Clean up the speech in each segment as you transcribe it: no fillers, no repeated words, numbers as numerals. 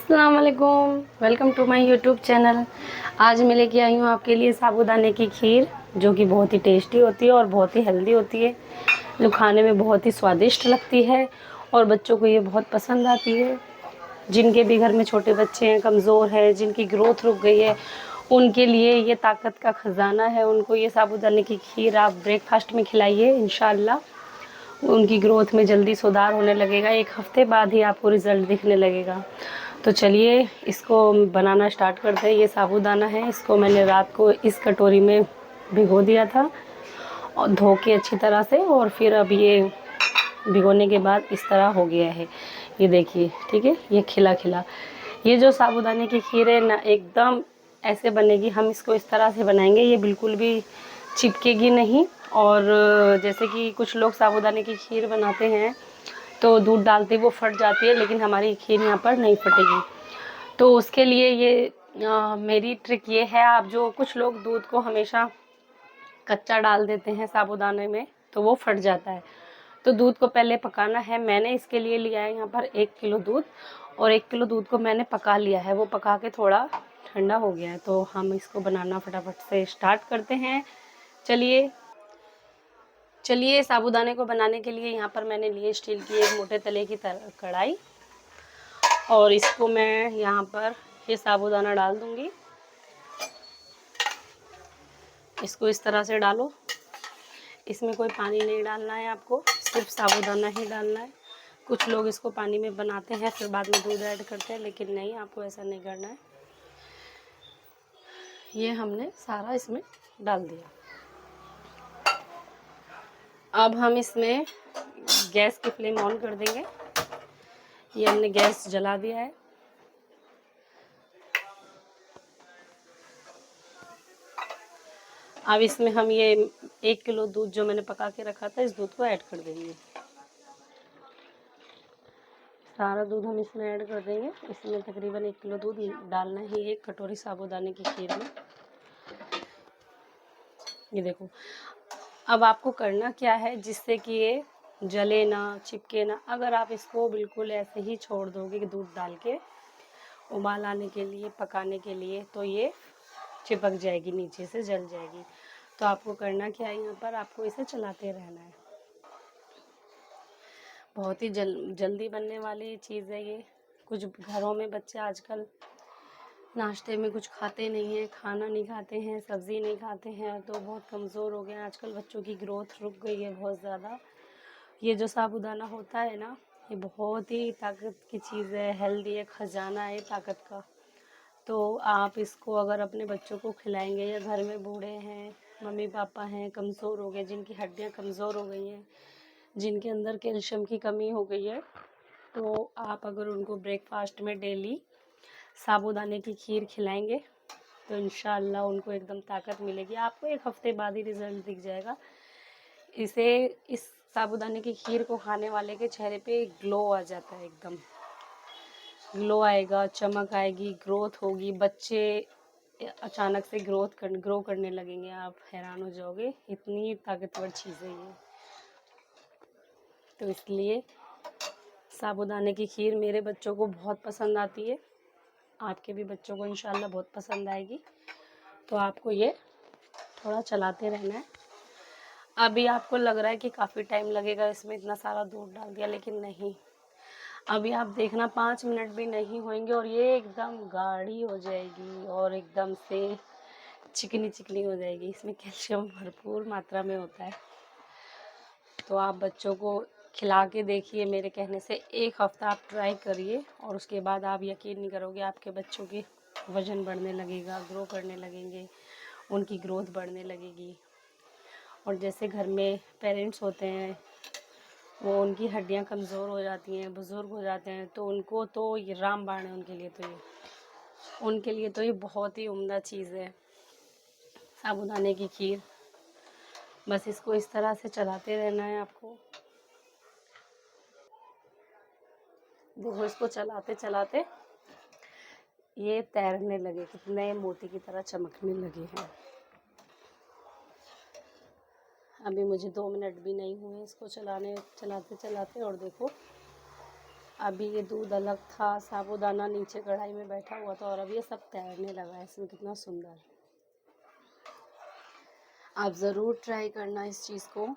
अस्सलाम वालेकुम, welcome to my YouTube channel. आज मैं लेके आई हूँ आपके लिए साबूदाने की खीर, जो कि बहुत ही टेस्टी होती है और बहुत ही हेल्दी होती है, जो खाने में बहुत ही स्वादिष्ट लगती है और बच्चों को ये बहुत पसंद आती है। जिनके भी घर में छोटे बच्चे हैं, कमज़ोर है, जिनकी ग्रोथ रुक गई है, उनके लिए ये ताकत का ख़जाना है। उनको ये साबूदाने की खीर आप ब्रेकफास्ट में खिलाइए, इंशाल्लाह उनकी ग्रोथ में जल्दी सुधार होने लगेगा। 1 हफ्ते बाद ही आपको रिज़ल्ट दिखने लगेगा। तो चलिए इसको बनाना स्टार्ट करते हैं। ये साबूदाना है, इसको मैंने रात को इस कटोरी में भिगो दिया था और धो के अच्छी तरह से, और फिर अब ये भिगोने के बाद इस तरह हो गया है। ये देखिए, ठीक है, ये खिला खिला। ये जो साबूदाने की खीर है ना, एकदम ऐसे बनेगी। हम इसको इस तरह से बनाएंगे, ये बिल्कुल भी चिपकेगी नहीं। और जैसे कि कुछ लोग साबूदाने की खीर बनाते हैं तो दूध डालते वो फट जाती है, लेकिन हमारी खीर यहाँ पर नहीं फटेगी। तो उसके लिए ये मेरी ट्रिक ये है, आप जो कुछ लोग दूध को हमेशा कच्चा डाल देते हैं साबूदाने में तो वो फट जाता है। तो दूध को पहले पकाना है। मैंने इसके लिए लिया है यहाँ पर 1 किलो दूध, और 1 किलो दूध को मैंने पका लिया है। वो पका के थोड़ा ठंडा हो गया है, तो हम इसको बनाना फटाफट से स्टार्ट करते हैं। चलिए चलिए साबूदाने को बनाने के लिए यहाँ पर मैंने लिए स्टील की एक मोटे तले की कढ़ाई, और इसको मैं यहाँ पर ये साबूदाना डाल दूँगी। इसको इस तरह से डालो। इसमें कोई पानी नहीं डालना है आपको, सिर्फ साबूदाना ही डालना है। कुछ लोग इसको पानी में बनाते हैं फिर बाद में दूध ऐड करते हैं, लेकिन नहीं, आपको ऐसा नहीं करना है। ये हमने सारा इसमें डाल दिया। अब हम इसमें गैस की फ्लेम ऑन कर देंगे। ये हमने गैस जला दिया है। अब इसमें हम ये 1 किलो दूध जो मैंने पका के रखा था, इस दूध को ऐड कर देंगे। सारा दूध हम इसमें ऐड कर देंगे। इसमें तकरीबन 1 किलो दूध डालना है 1 कटोरी साबूदाने की खीर में। ये देखो, अब आपको करना क्या है जिससे कि ये जले ना, चिपके ना। अगर आप इसको बिल्कुल ऐसे ही छोड़ दोगे दूध डाल के उबाल आने के लिए, पकाने के लिए, तो ये चिपक जाएगी, नीचे से जल जाएगी। तो आपको करना क्या है, यहाँ पर आपको इसे चलाते रहना है। बहुत ही जल्दी बनने वाली चीज़ है ये। कुछ घरों में बच्चे आजकल नाश्ते में कुछ खाते नहीं हैं, खाना नहीं खाते हैं, सब्ज़ी नहीं खाते हैं, तो बहुत कमज़ोर हो गए हैं आजकल। बच्चों की ग्रोथ रुक गई है बहुत ज़्यादा। ये जो साबूदाना होता है ना, ये बहुत ही ताकत की चीज़ है, हेल्दी है, खजाना है ताकत का। तो आप इसको अगर अपने बच्चों को खिलाएंगे, या घर में बूढ़े हैं, मम्मी पापा हैं, कमज़ोर हो गए, जिनकी हड्डियाँ कमज़ोर हो गई हैं, जिनके अंदर कैल्शियम की कमी हो गई है, तो आप अगर उनको ब्रेकफास्ट में डेली साबूदाने की खीर खिलाएंगे तो इंशाअल्लाह उनको एकदम ताकत मिलेगी। आपको 1 हफ्ते बाद ही रिज़ल्ट दिख जाएगा। इस साबूदाने की खीर को खाने वाले के चेहरे पे ग्लो आ जाता है, एकदम ग्लो आएगा, चमक आएगी, ग्रोथ होगी। बच्चे अचानक से ग्रो करने लगेंगे, आप हैरान हो जाओगे, इतनी ताकतवर चीज़ है ये। तो इसलिए साबूदाने की खीर मेरे बच्चों को बहुत पसंद आती है, आपके भी बच्चों को इंशाल्लाह बहुत पसंद आएगी। तो आपको ये थोड़ा चलाते रहना है। अभी आपको लग रहा है कि काफ़ी टाइम लगेगा, इसमें इतना सारा दूध डाल दिया, लेकिन नहीं, अभी आप देखना 5 मिनट भी नहीं होंगे और ये एकदम गाढ़ी हो जाएगी और एकदम से चिकनी चिकनी हो जाएगी। इसमें कैल्शियम भरपूर मात्रा में होता है। तो आप बच्चों को खिला के देखिए, मेरे कहने से 1 हफ्ता आप ट्राई करिए, और उसके बाद आप यकीन नहीं करोगे, आपके बच्चों की वज़न बढ़ने लगेगा, ग्रो करने लगेंगे, उनकी ग्रोथ बढ़ने लगेगी। और जैसे घर में पेरेंट्स होते हैं, वो उनकी हड्डियां कमज़ोर हो जाती हैं, बुज़ुर्ग हो जाते हैं, तो उनको तो ये रामबाण है, उनके लिए तो ये बहुत ही उम्दा चीज़ है साबूदाने की खीर। बस इसको इस तरह से चलाते रहना है आपको। देखो, इसको चलाते चलाते ये तैरने लगे, कितने मोती की तरह चमकने लगे हैं। अभी मुझे 2 मिनट भी नहीं हुए इसको चलाते चलाते, और देखो अभी ये दूध अलग था, साबूदाना नीचे कढ़ाई में बैठा हुआ था और अब ये सब तैरने लगा है। इसमें कितना सुंदर। आप ज़रूर ट्राई करना इस चीज़ को।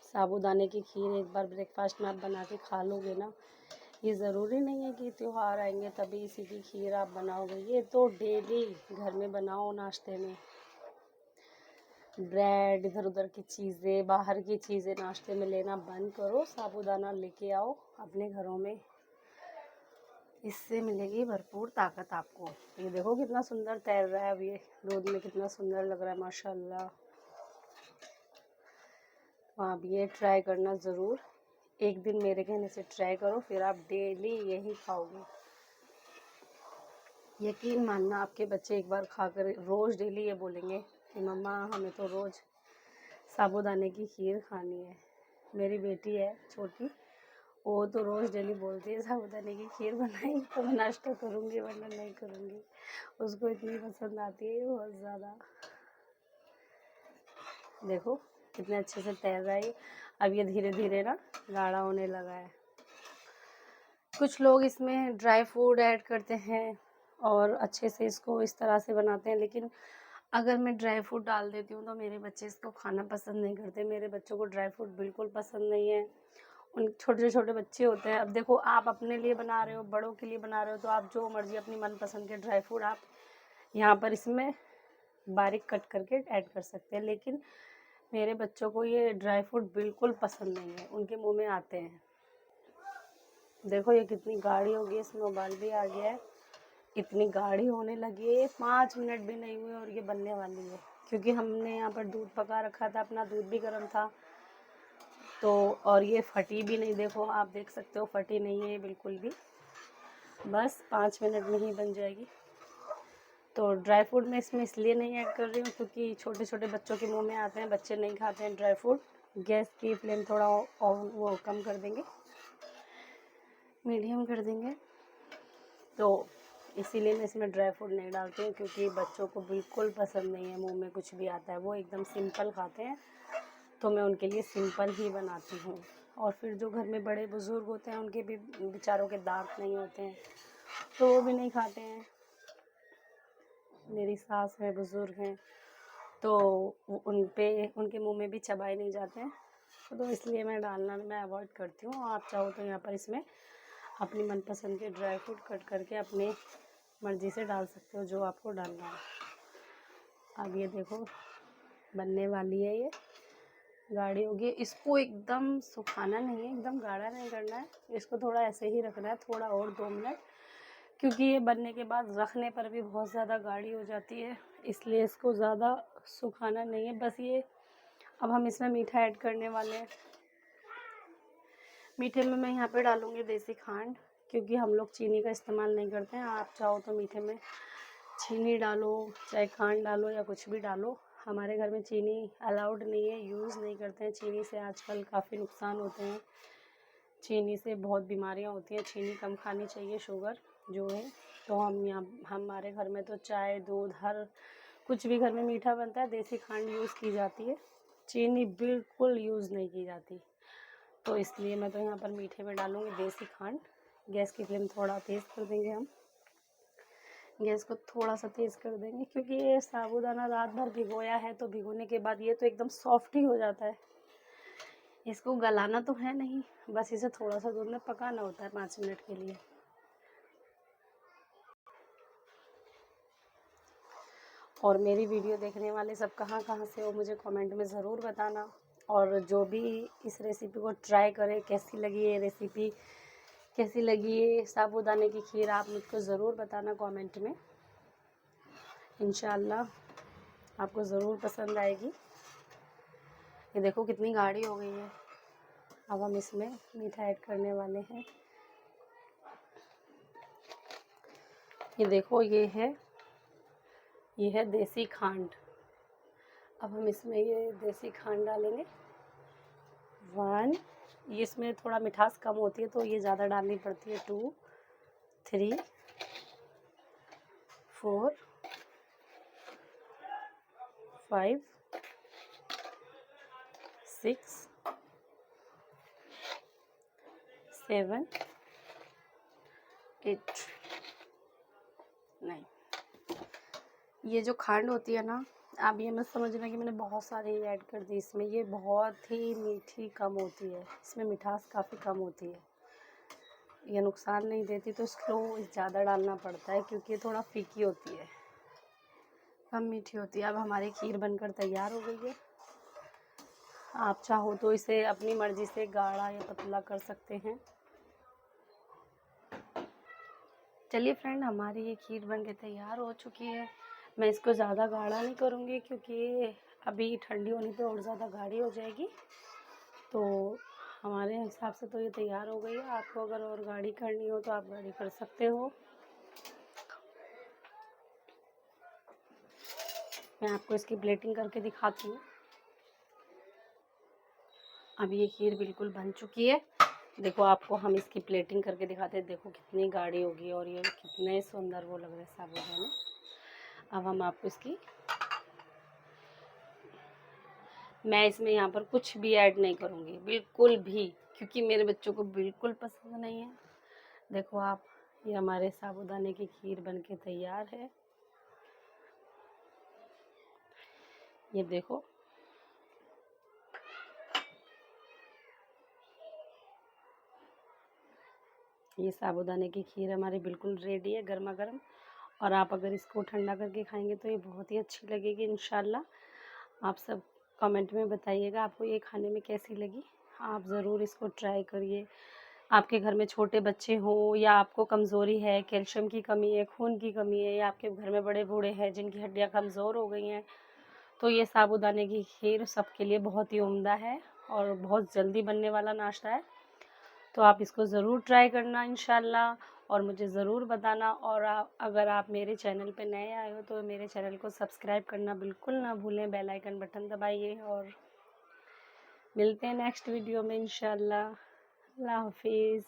साबूदाने की खीर एक बार ब्रेकफास्ट में आप बना के खा लोगे ना, ये ज़रूरी नहीं है कि त्योहार आएंगे तभी इसी की खीर आप बनाओगे, ये तो डेली घर में बनाओ नाश्ते में। ब्रेड, इधर उधर की चीज़ें, बाहर की चीज़ें नाश्ते में लेना बंद करो, साबूदाना लेके आओ अपने घरों में, इससे मिलेगी भरपूर ताकत आपको। ये देखो कितना सुंदर तैर रहा है अब, ये दूध में कितना सुंदर लग रहा है माशाल्लाह। तो आप ये ट्राई करना ज़रूर, एक दिन मेरे कहने से ट्राई करो, फिर आप डेली यही खाओगे। यकीन मानना, आपके बच्चे एक बार खाकर रोज़ डेली ये बोलेंगे कि मम्मा हमें तो रोज़ साबूदाने की खीर खानी है। मेरी बेटी है छोटी, वो तो रोज़ डेली बोलती है साबूदाने की खीर बनाई तो मैं नाश्ता करूँगी वरना नहीं करूँगी। उसको इतनी पसंद आती है बहुत ज़्यादा। देखो कितने अच्छे से तैर रहा है। अब ये धीरे धीरे ना गाढ़ा होने लगा है। कुछ लोग इसमें ड्राई फ्रूट ऐड करते हैं और अच्छे से इसको इस तरह से बनाते हैं, लेकिन अगर मैं ड्राई फ्रूट डाल देती हूँ तो मेरे बच्चे इसको खाना पसंद नहीं करते। मेरे बच्चों को ड्राई फ्रूट बिल्कुल पसंद नहीं है। उन छोटे छोटे बच्चे होते हैं। अब देखो आप अपने लिए बना रहे हो, बड़ों के लिए बना रहे हो, तो आप जो मर्जी अपनी मनपसंद के ड्राई फ्रूट आप यहाँ पर इसमें बारीक कट करके ऐड कर सकते हैं, लेकिन मेरे बच्चों को ये ड्राई फ्रूट बिल्कुल पसंद नहीं है, उनके मुंह में आते हैं। देखो ये कितनी गाढ़ी हो गई, इसमें उबाल भी आ गया है, इतनी गाढ़ी होने लगी है। 5 मिनट भी नहीं हुए और ये बनने वाली है, क्योंकि हमने यहाँ पर दूध पका रखा था, अपना दूध भी गर्म था तो, और ये फटी भी नहीं। देखो आप देख सकते हो फटी नहीं है बिल्कुल भी। बस 5 मिनट में ही बन जाएगी। तो ड्राई फ्रूट मैं इसमें इसलिए नहीं ऐड कर रही हूँ क्योंकि छोटे छोटे बच्चों के मुंह में आते हैं, बच्चे नहीं खाते हैं ड्राई फ्रूट। गैस की फ्लेम थोड़ा और वो कम कर देंगे, मीडियम कर देंगे, तो इसीलिए मैं इसमें ड्राई फ्रूट नहीं डालती हूँ, क्योंकि बच्चों को बिल्कुल पसंद नहीं है मुंह में कुछ भी आता है, वो एकदम सिंपल खाते हैं। तो मैं उनके लिए सिंपल ही बनाती हूँ। और फिर जो घर में बड़े बुज़ुर्ग होते हैं उनके भी बेचारों के दांत नहीं होते हैं तो वो भी नहीं खाते हैं। मेरी सास है, बुज़ुर्ग हैं, तो उनके मुंह में भी चबाए नहीं जाते हैं, तो इसलिए मैं अवॉइड करती हूँ। आप चाहो तो यहाँ पर इसमें अपनी मनपसंद के ड्राई फ्रूट कट करके अपने मर्ज़ी से डाल सकते हो जो आपको डालना है। अब ये देखो बनने वाली है, ये गाढ़ी होगी। इसको एकदम सुखाना नहीं है, एकदम गाढ़ा नहीं करना है, इसको थोड़ा ऐसे ही रखना है, थोड़ा और 2 मिनट, क्योंकि ये बनने के बाद रखने पर भी बहुत ज़्यादा गाढ़ी हो जाती है, इसलिए इसको ज़्यादा सुखाना नहीं है। बस ये अब हम इसमें मीठा ऐड करने वाले हैं। मीठे में मैं यहाँ पे डालूँगी देसी खांड, क्योंकि हम लोग चीनी का इस्तेमाल नहीं करते हैं। आप चाहो तो मीठे में चीनी डालो, चाहे खांड डालो या कुछ भी डालो। हमारे घर में चीनी अलाउड नहीं है, यूज़ नहीं करते हैं। चीनी से आजकल काफ़ी नुकसान होते हैं, चीनी से बहुत बीमारियां होती हैं, चीनी कम खानी चाहिए, शुगर जो है। तो हमारे घर में तो चाय, दूध, हर कुछ भी घर में मीठा बनता है देसी खांड यूज़ की जाती है, चीनी बिल्कुल यूज़ नहीं की जाती। तो इसलिए मैं तो यहाँ पर मीठे में डालूँगी देसी खांड। गैस की फ्लेम थोड़ा तेज़ कर देंगे हम, गैस को थोड़ा सा तेज़ कर देंगे, क्योंकि ये साबूदाना रात भर भिगोया है, तो भिगोने के बाद ये तो एकदम सॉफ्ट ही हो जाता है। इसको गलाना तो है नहीं, बस इसे थोड़ा सा दूध में पकाना होता है 5 मिनट के लिए। और मेरी वीडियो देखने वाले सब कहाँ कहाँ से हो मुझे कमेंट में ज़रूर बताना। और जो भी इस रेसिपी को ट्राई करे, कैसी लगी ये रेसिपी, कैसी लगी ये साबूदाने की खीर, आप मुझको ज़रूर बताना कमेंट में। इंशाल्लाह आपको ज़रूर पसंद आएगी। ये देखो कितनी गाढ़ी हो गई है। अब हम इसमें मीठा ऐड करने वाले हैं। ये देखो ये है देसी खांड। अब हम इसमें ये देसी खांड डालेंगे 1, ये इसमें थोड़ा मिठास कम होती है तो ये ज़्यादा डालनी पड़ती है। 2, 3, 4, 5, 6, 7, इट। नहीं, ये जो खांड होती है ना, आप ये मत समझना कि मैंने बहुत सारी ऐड कर दी इसमें। ये बहुत ही मीठी कम होती है, इसमें मिठास काफ़ी कम होती है। ये नुकसान नहीं देती, तो इसको ज़्यादा डालना पड़ता है क्योंकि ये थोड़ा फीकी होती है, कम मीठी होती है। अब हमारी खीर बनकर तैयार हो गई है। आप चाहो तो इसे अपनी मर्ज़ी से गाढ़ा या पतला कर सकते हैं। चलिए फ्रेंड, हमारी ये खीर बनके तैयार हो चुकी है। मैं इसको ज़्यादा गाढ़ा नहीं करूँगी क्योंकि अभी ठंडी होने पे और ज़्यादा गाढ़ी हो जाएगी। तो हमारे हिसाब से तो ये तैयार हो गई है। आपको अगर और गाढ़ी करनी हो तो आप गाढ़ी कर सकते हो। मैं आपको इसकी प्लेटिंग करके दिखाती हूँ। अब ये खीर बिल्कुल बन चुकी है। देखो, आपको हम इसकी प्लेटिंग करके दिखाते हैं। देखो कितनी गाढ़ी होगी और ये कितने सुंदर वो लग रहे हैं साबूदाने। अब हम आपको इसकी, मैं इसमें यहाँ पर कुछ भी ऐड नहीं करूँगी, बिल्कुल भी, क्योंकि मेरे बच्चों को बिल्कुल पसंद नहीं है। देखो आप, ये हमारे साबूदाने की खीर बनके तैयार है। ये देखो, ये साबूदाने की खीर हमारी बिल्कुल रेडी है, गर्मा गर्म। और आप अगर इसको ठंडा करके खाएंगे तो ये बहुत ही अच्छी लगेगी इंशाल्लाह। आप सब कमेंट में बताइएगा आपको ये खाने में कैसी लगी। आप ज़रूर इसको ट्राई करिए। आपके घर में छोटे बच्चे हों या आपको कमज़ोरी है, कैल्शियम की कमी है, खून की कमी है, या आपके घर में बड़े बूढ़े हैं जिनकी हड्डियाँ कमज़ोर हो गई हैं, तो ये साबूदाने की खीर सबके लिए बहुत ही उम्दा है और बहुत जल्दी बनने वाला नाश्ता है। तो आप इसको ज़रूर ट्राई करना इंशाल्लाह, और मुझे ज़रूर बताना। और अगर आप मेरे चैनल पे नए आए हो तो मेरे चैनल को सब्सक्राइब करना बिल्कुल ना भूलें, बेल आइकन बटन दबाइए। और मिलते हैं नेक्स्ट वीडियो में इंशाल्लाह। अल्लाह हाफिज़।